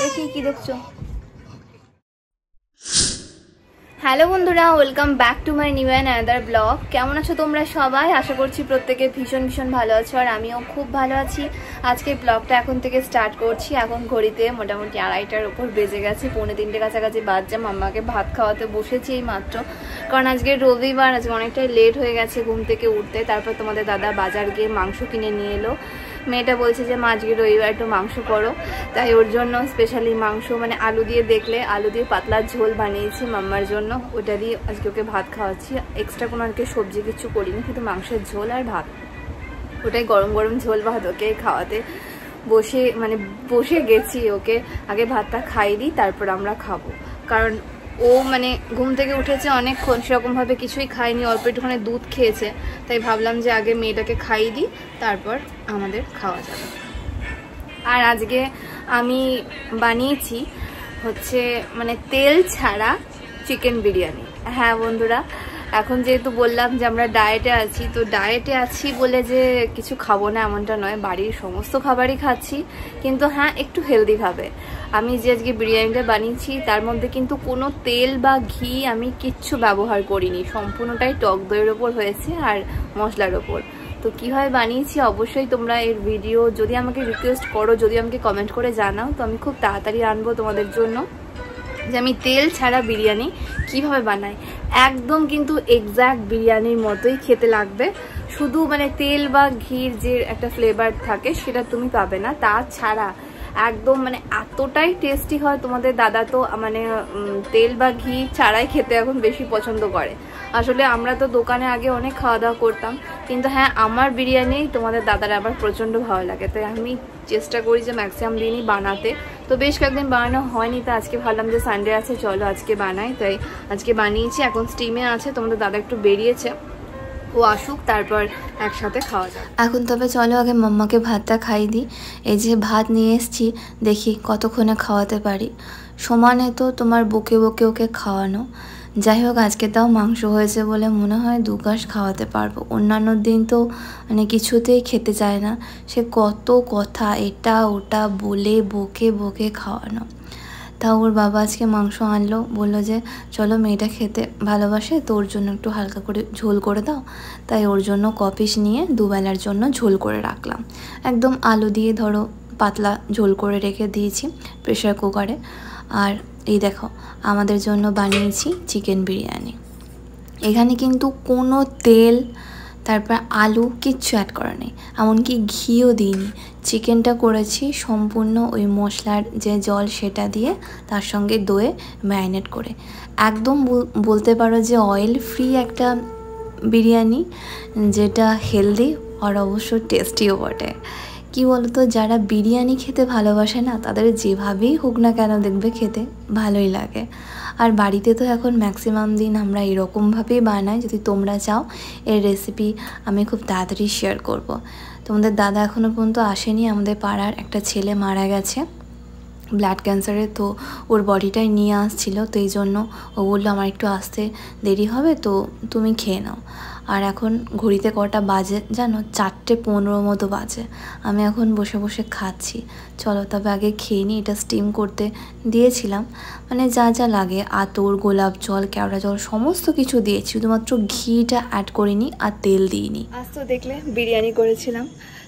দেখি কি দেখছো। হ্যালো বন্ধুরা, welcome back to my new and another blog. কেমন আছো তোমরা সবাই? আশা করছি প্রত্যেকে ভীষণ ভীষণ ভালো আছো, আর আমিও খুব ভালো আছি। আজকে ব্লগটা এখন থেকে স্টার্ট করছি। এখন ঘড়িতে মোটামুটি 2:30টার উপর বেজে গেছে, 2:45 কাছাকাছি বাজছে। মাম্মাকে ভাত খাওয়াতে বসেছি এই মাত্র, কারণ আজকে রবিবার, আজকে অনেকটাই লেট হয়ে গেছে ঘুম থেকে উঠতে। তারপর তোমাদের দাদা বাজার গিয়ে মাংস কিনে নিয়ে এলো। মেয়েটা বলছে যে মা আজকে রবিবার একটু মাংস করো, তাই ওর জন্য স্পেশালি মাংস, মানে আলু দিয়ে, দেখলে আলু দিয়ে পাতলা ঝোল বানিয়েছি মাম্মার জন্য। ওটা দিয়ে আজকে ওকে ভাত খাওয়াচ্ছি। এক্সট্রা কোনো আজকে সবজি কিছু করিনি, কিন্তু মাংসের ঝোল আর ভাত, ওটাই গরম গরম ঝোল ভাত ওকে খাওয়াতে বসে গেছি। ওকে আগে ভাতটা খাইয়ে দিই, তারপর আমরা খাবো। কারণ ও মানে ঘুম থেকে উঠেছে অনেকক্ষণ, সেরকমভাবে কিছুই খায়নি, অল্প একটুখানি দুধ খেয়েছে। তাই ভাবলাম যে আগে মেয়েটাকে খাইয়ে দিই, তারপর আমাদের খাওয়া যাবে। আর আজকে আমি বানিয়েছি হচ্ছে মানে তেল ছাড়া চিকেন বিরিয়ানি। হ্যাঁ বন্ধুরা, এখন যেহেতু বললাম যে আমরা ডায়েটে আছি, তো ডায়েটে আছি বলে যে কিছু খাবো না এমনটা নয়, বাড়ির সমস্ত খাবারই খাচ্ছি, কিন্তু হ্যাঁ একটু হেলদিভাবে। আমি যে আজকে বিরিয়ানিটা বানিয়েছি তার মধ্যে কিন্তু কোনো তেল বা ঘি আমি কিচ্ছু ব্যবহার করিনি, সম্পূর্ণটাই টক দইয়ের ওপর হয়েছে আর মশলার ওপর। তো কীভাবে বানিয়েছি অবশ্যই তোমরা এর ভিডিও যদি আমাকে রিকোয়েস্ট করো, যদি আমাকে কমেন্ট করে জানাও, তো আমি খুব তাড়াতাড়ি আনবো তোমাদের জন্য যে আমি তেল ছাড়া বিরিয়ানি কিভাবে বানাই। একদম কিন্তু এক্স্যাক্ট বিরিয়ানির মতোই খেতে লাগবে, শুধু মানে তেল বা ঘির যে একটা ফ্লেভার থাকে সেটা তুমি পাবে না। তাছাড়া একদম মানে এতটাই টেস্টি হয়। তোমাদের দাদা তো মানে তেল বা ঘি ছাড়াই খেতে এখন বেশি পছন্দ করে। আসলে আমরা তো দোকানে আগে অনেক খাওয়া দাওয়া করতাম, কিন্তু হ্যাঁ আমার বিরিয়ানি তোমাদের দাদার আবার প্রচণ্ড ভালো লাগে। তাই আমি চেষ্টা করি যে ম্যাক্সিমাম দিনই বানাতে। তো বেশ কয়েকদিন বানানো হয়নি, তো আজকে ভাবলাম যে সানডে আছে, চলো আজকে বানাই। তাই আজকে বানিয়েছি। এখন স্টিমে আছে, তোমাদের দাদা একটু বেরিয়েছে, ও আসুক তারপর একসাথে খাওয়া যাবে। এখন তবে চলো আগে মাম্মাকে ভাতটা খাইয়ে দিই। এই যে ভাত নিয়ে এসছি, দেখি কতক্ষণে খাওয়াতে পারি। সমানে তো তোমার বকে বকে ওকে খাওয়ানো। যাই হোক, আজকে তাও মাংস হয়েছে বলে মনে হয় 2 গাছ খাওয়াতে পারবো। অন্যান্য দিন তো মানে কিছুতেই খেতে চায় না, সে কত কথা এটা ওটা বলে বকে বকে খাওয়ানো। তা ওর বাবা আজকে মাংস আনলো, বললো যে চলো মেয়েটা খেতে ভালোবাসে, তো ওর জন্য একটু হালকা করে ঝোল করে দাও। তাই ওর জন্য কপিস নিয়ে 2 বেলার জন্য ঝোল করে রাখলাম। একদম আলু দিয়ে ধরো পাতলা ঝোল করে রেখে দিয়েছি প্রেশার কুকারে। আর এই দেখো আমাদের জন্য বানিয়েছি চিকেন বিরিয়ানি। এখানে কিন্তু কোনো তেল তারপর আলু কিচ্ছু অ্যাড করা নেই, এমনকি ঘিও দিইনি। চিকেনটা করেছি সম্পূর্ণ ওই মশলার যে জল সেটা দিয়ে, তার সঙ্গে দইয়ে ম্যারিনেট করে। একদম বলতে পারো যে অয়েল ফ্রি একটা বিরিয়ানি, যেটা হেলদি আর অবশ্য টেস্টিও বটে। কি বলতো, যারা বিরিয়ানি খেতে ভালোবাসে না, তাদের যেভাবেই হোক না কেন দেখবে খেতে ভালোই লাগে। আর বাড়িতে তো এখন ম্যাক্সিমাম দিন আমরা এরকমভাবেই বানাই। যদি তোমরা চাও এর রেসিপি আমি খুব তাড়াতাড়ি শেয়ার করব। তোমাদের দাদা এখনও পর্যন্ত আসেনি, আমাদের পাড়ার একটা ছেলে মারা গেছে ব্লাড ক্যান্সারে, তো ওর বডিটাই নিয়ে আসছিল। তো এই জন্য ও বললো আমার একটু আসতে দেরি হবে, তো তুমি খেয়ে নাও। আর এখন ঘড়িতে কটা বাজে জানো? 4:15 মতো বাজে। আমি এখন বসে বসে খাচ্ছি। চলো তবে আগে খেয়ে নিই। এটা স্টিম করতে দিয়েছিলাম, মানে যা যা লাগে আতর, গোলাপ জল, কেওড়া জল সমস্ত কিছু দিয়েছি, শুধুমাত্র ঘিটা অ্যাড করিনি আর তেল দিইনি। আজ তো দেখলে বিরিয়ানি করেছিলাম,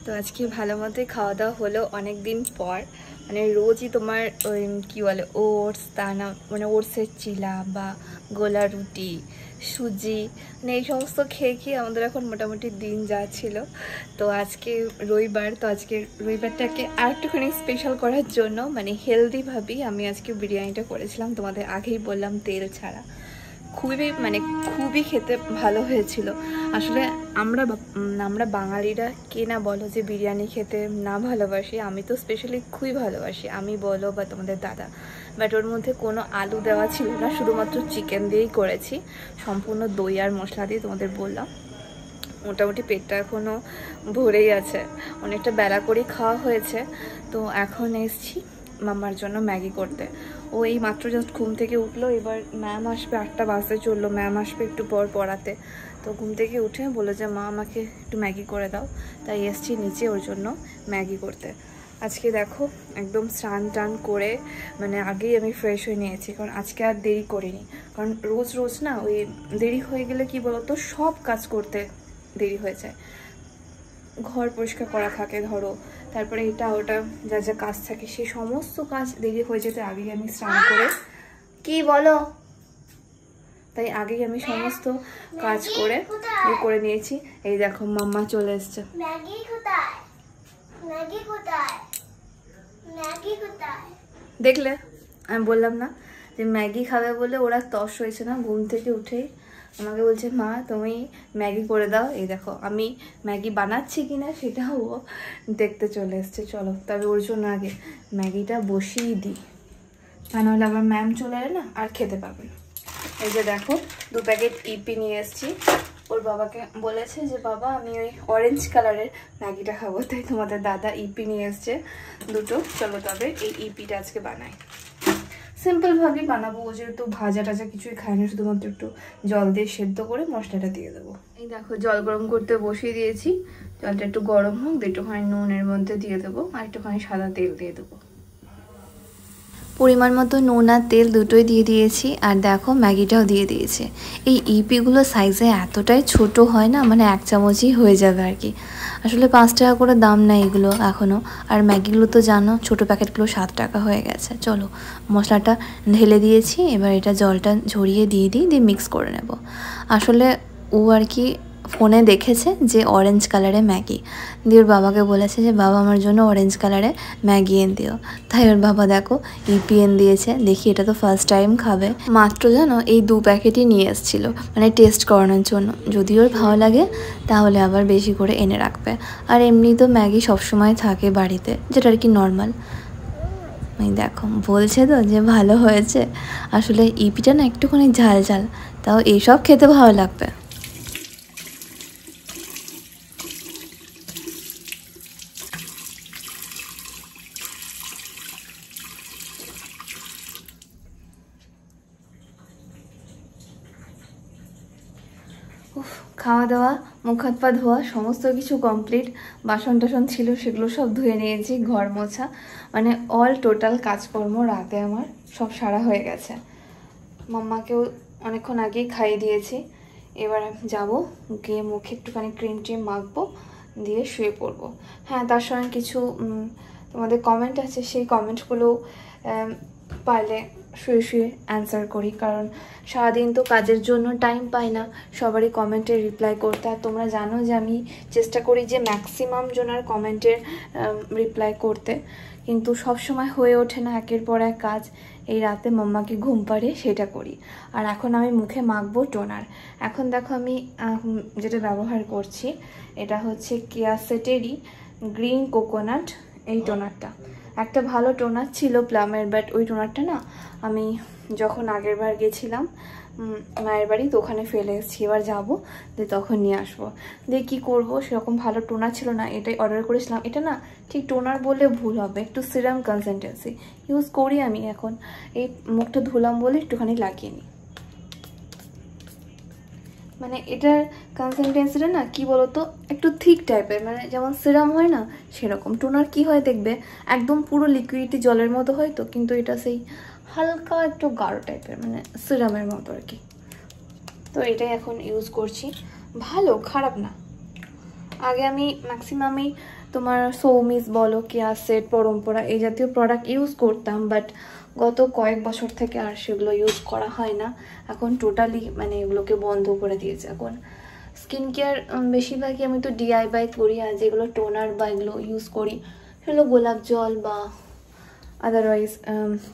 তো আজকে ভালো মতোই খাওয়া দাওয়া হলো অনেক দিন পর। মানে রোজই তোমার ওই কী বলে ওটস, দানা মানে ওটসের চিলা বা গোলা রুটি, সুজি, মানে এই সমস্ত খেয়ে খেয়ে আমাদের এখন মোটামুটি দিন যাচ্ছিল। তো আজকে রবিবার, তো আজকে রবিবারটাকে আর একটুখানি স্পেশাল করার জন্য মানে হেলদিভাবেই আমি আজকে বিরিয়ানিটা করেছিলাম। তোমাদের আগেই বললাম তেল ছাড়া, খুবই খেতে ভালো হয়েছিল। আসলে আমরা বাঙালিরা কে না বলো যে বিরিয়ানি খেতে না ভালোবাসি? আমি তো স্পেশালি খুবই ভালোবাসি, আমি বলো বা তোমাদের দাদা। বাট ওর মধ্যে কোনো আলু দেওয়া ছিল না, শুধুমাত্র চিকেন দিয়েই করেছি, সম্পূর্ণ দই আর মশলা দিয়ে। তোমাদের বললাম মোটামুটি পেটটা এখনও ভরেই আছে, অনেকটা বেলা করেই খাওয়া হয়েছে। তো এখন এসছি মাম্মার জন্য ম্যাগি করতে। ও এই মাত্র জাস্ট ঘুম থেকে উঠলো, এবার ম্যাম আসবে, 8টা বাজতে চললো, ম্যাম আসবে একটু পর পড়াতে। তো ঘুম থেকে উঠে বলে যে মা আমাকে একটু ম্যাগি করে দাও, তাই এসছি নিচে ওর জন্য ম্যাগি করতে। আজকে দেখো একদম স্নান টান করে মানে আগেই আমি ফ্রেশ হয়ে নিয়েছি, কারণ আজকে আর দেরি করিনি। কারণ রোজ রোজ না ওই দেরি হয়ে গেলে কি বলতো, সব কাজ করতে দেরি হয়ে যায়। ঘর পরিষ্কার করা থাকে ধরো, তারপরে এটা ওটা যা যা কাজ থাকে, সেই সমস্ত কাজ দেরি হয়ে যেতে আগেই আমি স্নান করে, কি বলো, তাই আগেই আমি সমস্ত কাজ করে নিয়েছি। এই দেখো মাম্মা চলে এসছে। দেখলে আমি বললাম না যে ম্যাগি খাবে বলে ওরা তস হয়েছে না, ঘুম থেকে উঠেই আমাকে বলছে মা তুমি ম্যাগি করে দাও। এই দেখো আমি ম্যাগি বানাচ্ছি কিনা সেটাও ও দেখতে চলে এসছে। চলো তবে ওর জন্য আগে ম্যাগিটা বসিয়ে দিই, তা নাহলে আবার ম্যাম চলে এলে না আর খেতে পাবে না। এই যে দেখো 2 প্যাকেট ইপি নিয়ে এসেছি। ওর বাবাকে বলেছে যে বাবা আমি ওই অরেঞ্জ কালারের ম্যাগিটা খাবো, তাই তোমাদের দাদা ইপি নিয়ে এসছে 2টো। চলো তবে এই ইপিটা আজকে বানাই, সিম্পলভাবেই বানাবো। ও যেহেতু ভাজা টাজা কিছুই খায় না, শুধুমাত্র একটু জল দিয়ে সেদ্ধ করে মশলাটা দিয়ে দেবো। এই দেখো জল গরম করতে বসিয়ে দিয়েছি, জলটা একটু গরম হোক, একটুখানি নুন এর মধ্যে দিয়ে দেবো, আর একটুখানি সাদা তেল দিয়ে দেবো। পরিমাণ মতো নুন আর তেল দুটোই দিয়ে দিয়েছি, আর দেখো ম্যাগিটাও দিয়ে দিয়েছি। এই ইপিগুলো সাইজে এতটাই ছোট হয় না, মানে 1 চামচই হয়ে যাবে আর কি। আসলে 5 টাকা করে দাম নেয় এগুলো এখনও, আর ম্যাগিগুলো তো জানো ছোটো প্যাকেটগুলো 7 টাকা হয়ে গেছে। চলো মশলাটা ঢেলে দিয়েছি, এবার এটা জলটা ঝরিয়ে দিয়ে মিক্স করে নেব। আসলে ও আর কি ফোনে দেখেছে যে অরেঞ্জ কালারে ম্যাগি, দিয়ে ওর বাবাকে বলেছে যে বাবা আমার জন্য অরেঞ্জ কালারে ম্যাগি এনে দিও। তাই ওর বাবা দেখো ইপি এনে দিয়েছে। দেখি এটা তো ফার্স্ট টাইম খাবে, মাত্র জানো এই 2 প্যাকেটই নিয়ে এসেছিলো, মানে টেস্ট করানোর জন্য। যদি ওর ভালো লাগে তাহলে আবার বেশি করে এনে রাখবে। আর এমনি তো ম্যাগি সবসময় থাকে বাড়িতে, যেটা আর কি নর্মাল। দেখো বলছে তো যে ভালো হয়েছে। আসলে ইপিটা না একটুখানি ঝাল ঝাল, তাও এইসব খেতে ভালো লাগবে। খাওয়া দাওয়া, মুখ হাত পা ধোয়া সমস্ত কিছু কমপ্লিট। বাসন টাসন ছিল সেগুলো সব ধুয়ে নিয়েছি, ঘর মোছা, মানে অল টোটাল কাজকর্ম রাতে আমার সব সারা হয়ে গেছে। মাম্মাকেও অনেকক্ষণ আগেই খাইয়ে দিয়েছি। এবার যাব গিয়ে মুখে একটুখানি ক্রিম ট্রিম মাখবো, দিয়ে শুয়ে পড়বো। হ্যাঁ, তার সঙ্গে কিছু তোমাদের কমেন্ট আছে, সেই কমেন্টগুলো পারলে শুয়ে শুয়ে অ্যান্সার করি, কারণ সারাদিন তো কাজের জন্য টাইম পাই না সবারই কমেন্টের রিপ্লাই করতে। আর তোমরা জানো যে আমি চেষ্টা করি যে ম্যাক্সিমাম জনের কমেন্টের রিপ্লাই করতে, কিন্তু সব সময় হয়ে ওঠে না, একের পর এক কাজ। এই রাতে মাম্মাকে ঘুম পাড়িয়ে সেটা করি। আর এখন আমি মুখে মাখবো টোনার। এখন দেখো আমি যেটা ব্যবহার করছি এটা হচ্ছে কেয়াসেটেরই গ্রিন কোকোনাট এই টোনারটা। একটা ভালো টোনার ছিল প্লামের, বাট ওই টোনারটা না আমি যখন আগের বার গেছিলাম মায়ের বাড়ি, তো ওখানে ফেলে এসেছি। এবার যাবো দিয়ে তখন নিয়ে আসবো। দিয়ে কী করবো, সেরকম ভালো টোনার ছিল না, এটাই অর্ডার করেছিলাম। এটা না ঠিক টোনার বলে ভুল হবে, একটু সিরাম কনসিস্টেন্সি ইউজ করি আমি এখন। এই মুখটা ধুলাম বলে একটুখানি লাগিয়ে নিই। মানে এটার কনসিস্টেন্সিটা না কি বলতো, একটু থিক টাইপের, মানে যেমন সিরাম হয় না সেরকম। টোনার কি হয় দেখবে একদম পুরো লিকুইডি জলের মতো হয় তো, কিন্তু এটা সেই হালকা একটু গাঢ় টাইপের, মানে সিরামের মতো আর কি। তো এটাই এখন ইউজ করছি, ভালো খারাপ না। আগে আমি ম্যাক্সিমামই তোমার সৌমিস বলো, কেয়াসেট, পরম্পরা এই জাতীয় প্রোডাক্ট ইউজ করতাম, বাট গত কয়েক বছর থেকে আর সেগুলো ইউজ করা হয় না। এখন টোটালি মানে এগুলোকে বন্ধ করে দিয়েছে। এখন স্কিন কেয়ার বেশিরভাগই আমি তো DIY করি, আর যেগুলো টোনার বা এগুলো ইউজ করি সেগুলো গোলাপ জল বা আদারওয়াইজ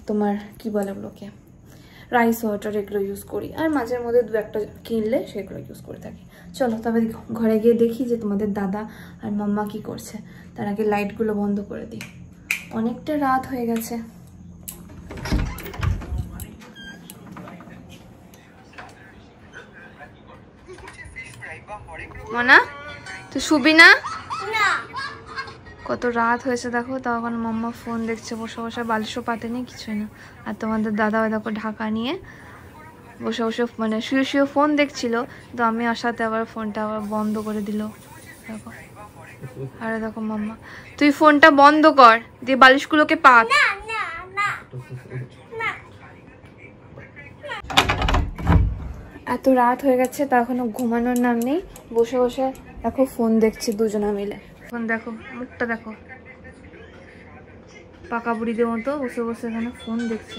তোমার কি বলে ওগুলোকে রাইস ওয়াটার, এগুলো ইউজ করি। আর মাঝের মধ্যে 2-1টা কিনলে সেগুলো ইউজ করে থাকি। চলো তবে ঘরে গিয়ে দেখি যে তোমাদের দাদা আর মাম্মা কি করছে। তার আগে লাইটগুলো বন্ধ করে দিই, অনেকটা রাত হয়ে গেছে। মনা তুই শুবি না? কত রাত হয়েছে দেখো, তখন মাম্মা ফোন দেখছে বসে বসে, বালিশও পাতেনি, কিছুই না। আর তোমাদের দাদা ওই দেখো ঢাকা নিয়ে বসে বসে মানে শুয়ে শুয়ে ফোন দেখছিল, তো আমি আসাতে আবার ফোনটা আবার বন্ধ করে দিল দেখো। আরে দেখো মাম্মা, তুই ফোনটা বন্ধ কর, দিয়ে বালিশগুলোকে পাত। এত রাত হয়ে গেছে তা এখনো ঘুমানোর নাম নেই, বসে বসে দেখো ফোন দেখছি দুজনা মিলে। এখন দেখো মুখটা দেখো, পাকা বুড়িদের মতো বসে বসে এখানে ফোন দেখছে।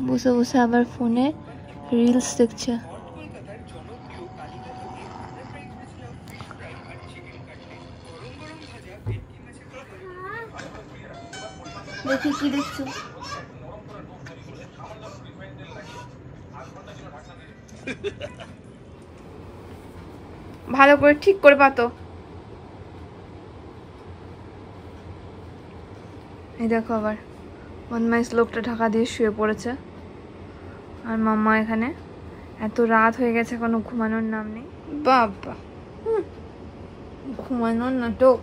বসে বসে আবার ফোনে রিলস দেখছে। দেখি কি দেখছো? ভালো করে ঠিক করে পাতো। এই দেখো আবার বদমাইশ লোকটা ঢাকা দিয়ে শুয়ে পড়েছে, আর মাম্মা এখানে। এত রাত হয়ে গেছে এখনো ঘুমানোর নাম নেই। বাবা ঘুমানোর নাটক।